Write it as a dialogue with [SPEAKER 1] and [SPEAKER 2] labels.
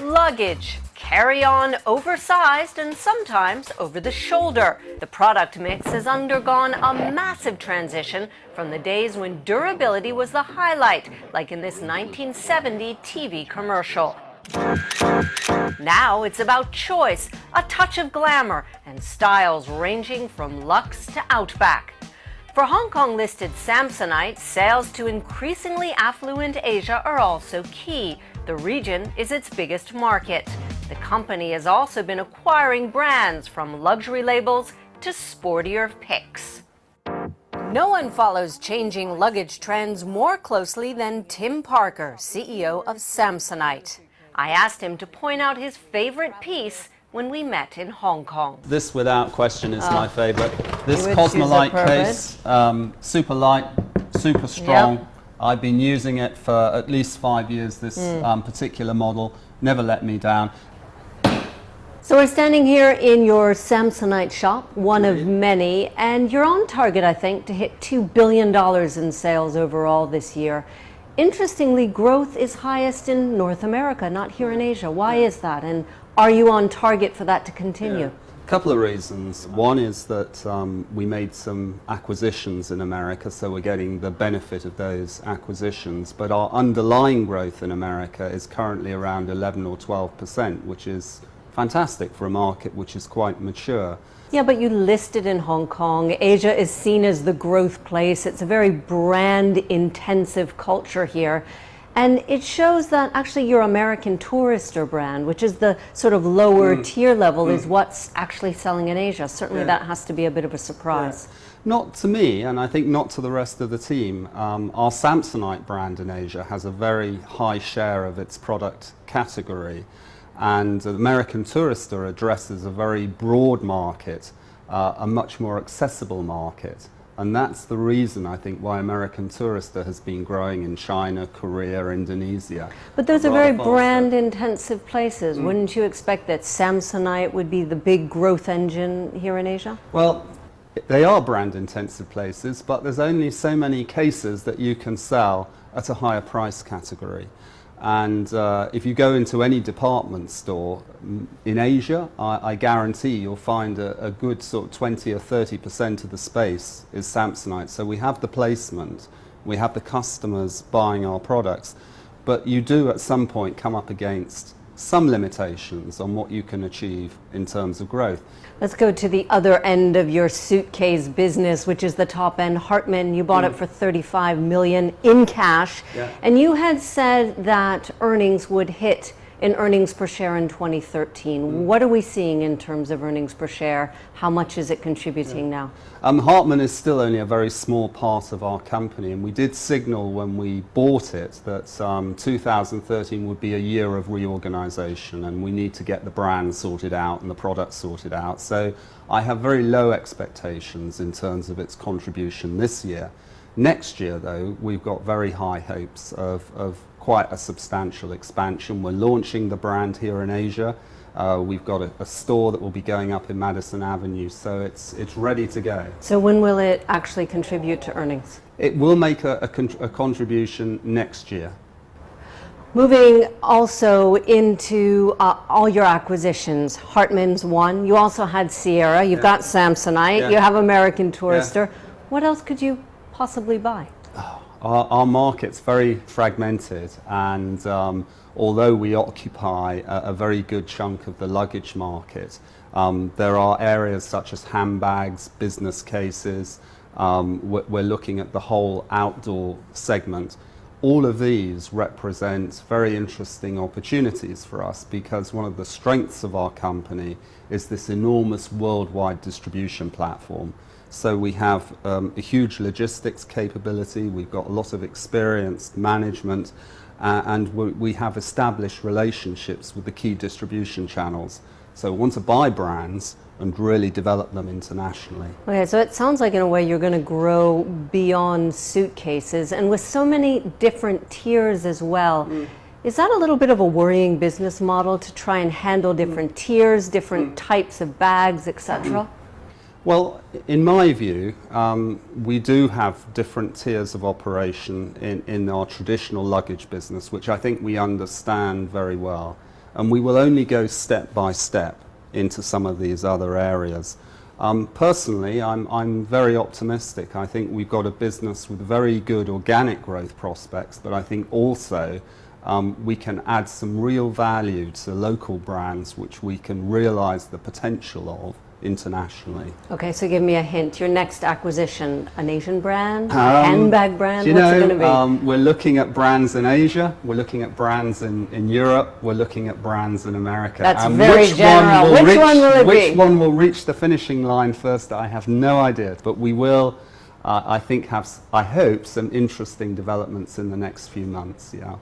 [SPEAKER 1] Luggage. Carry on, oversized and sometimes over the shoulder. The product mix has undergone a massive transition from the days when durability was the highlight, like in this 1970 TV commercial. Now it's about choice, a touch of glamour, and styles ranging from luxe to outback. For Hong Kong-listed Samsonite, sales to increasingly affluent Asia are also key. The region is its biggest market. The company has also been acquiring brands from luxury labels to sportier picks. No one follows changing luggage trends more closely than Tim Parker, CEO of Samsonite. I asked him to point out his favorite piece when we met in Hong Kong.
[SPEAKER 2] This, without question, is my favorite. This Cosmolite case, super light, super strong. Yep. I've been using it for at least 5 years, this particular model. Never let me down.
[SPEAKER 1] So we're standing here in your Samsonite shop, one of many, and you're on target, I think, to hit $2 billion in sales overall this year. Interestingly, growth is highest in North America, not here in Asia. Why is that? And are you on target for that to continue?
[SPEAKER 2] A couple of reasons. One is that we made some acquisitions in America, so we're getting the benefit of those acquisitions. But our underlying growth in America is currently around 11 or 12%, which is fantastic for a market which is quite mature.
[SPEAKER 1] Yeah, but you listed in Hong Kong. Asia is seen as the growth place. It's a very brand-intensive culture here. And it shows that actually your American Tourister brand, which is the sort of lower tier level, is what's actually selling in Asia. Certainly that has to be a bit of a surprise.
[SPEAKER 2] Not to me, and I think not to the rest of the team. Our Samsonite brand in Asia has a very high share of its product category. And the American Tourister addresses a very broad market, a much more accessible market. And that's the reason, I think, why American Tourister has been growing in China, Korea, Indonesia.
[SPEAKER 1] But those are very brand-intensive places. Wouldn't you expect that Samsonite would be the big growth engine here in Asia?
[SPEAKER 2] Well, they are brand-intensive places, but there's only so many cases that you can sell at a higher price category. And if you go into any department store in Asia, I guarantee you'll find a good sort of 20 or 30% of the space is Samsonite. So we have the placement, we have the customers buying our products, but you do at some point come up against some limitations on what you can achieve in terms of growth.
[SPEAKER 1] Let's go to the other end of your suitcase business, which is the top end. Hartmann, you bought it for $35 million in cash, and you had said that earnings would hit in earnings per share in 2013. What are we seeing in terms of earnings per share? How much is it contributing now?
[SPEAKER 2] Hartmann is still only a very small part of our company, and we did signal when we bought it that 2013 would be a year of reorganization, and we need to get the brand sorted out and the product sorted out. So I have very low expectations in terms of its contribution this year. Next year, though, we've got very high hopes of quite a substantial expansion. We're launching the brand here in Asia. We've got a store that will be going up in Madison Avenue, so it's ready to go.
[SPEAKER 1] So when will it actually contribute to earnings?
[SPEAKER 2] It will make a contribution next year.
[SPEAKER 1] Moving also into all your acquisitions, Hartmann's one. You also had Sierra. You've got Samsonite. You have American Tourister. What else could you possibly buy?
[SPEAKER 2] Our market's very fragmented, and although we occupy a very good chunk of the luggage market, there are areas such as handbags, business cases. We're looking at the whole outdoor segment. All of these represent very interesting opportunities for us, because one of the strengths of our company is this enormous worldwide distribution platform. So we have a huge logistics capability, we've got a lot of experienced management, and we have established relationships with the key distribution channels. So we want to buy brands and really develop them internationally.
[SPEAKER 1] Okay, so it sounds like in a way you're going to grow beyond suitcases, and with so many different tiers as well. Is that a little bit of a worrying business model to try and handle different tiers, different types of bags, etc.?
[SPEAKER 2] Well, in my view, we do have different tiers of operation in our traditional luggage business, which I think we understand very well. and we will only go step by step into some of these other areas. Personally, I'm very optimistic. I think we've got a business with very good organic growth prospects, but I think also we can add some real value to local brands which we can realize the potential of internationally.
[SPEAKER 1] Okay, so give me a hint. Your next acquisition, an Asian brand, a handbag brand?
[SPEAKER 2] You
[SPEAKER 1] What's it
[SPEAKER 2] know,
[SPEAKER 1] going to be?
[SPEAKER 2] we're looking at brands in Asia, we're looking at brands in Europe, we're looking at brands in America.
[SPEAKER 1] That's very general. Which one will it be?
[SPEAKER 2] Which one will reach the finishing line first? I have no idea, but we will, I think, have, I hope, some interesting developments in the next few months, yeah.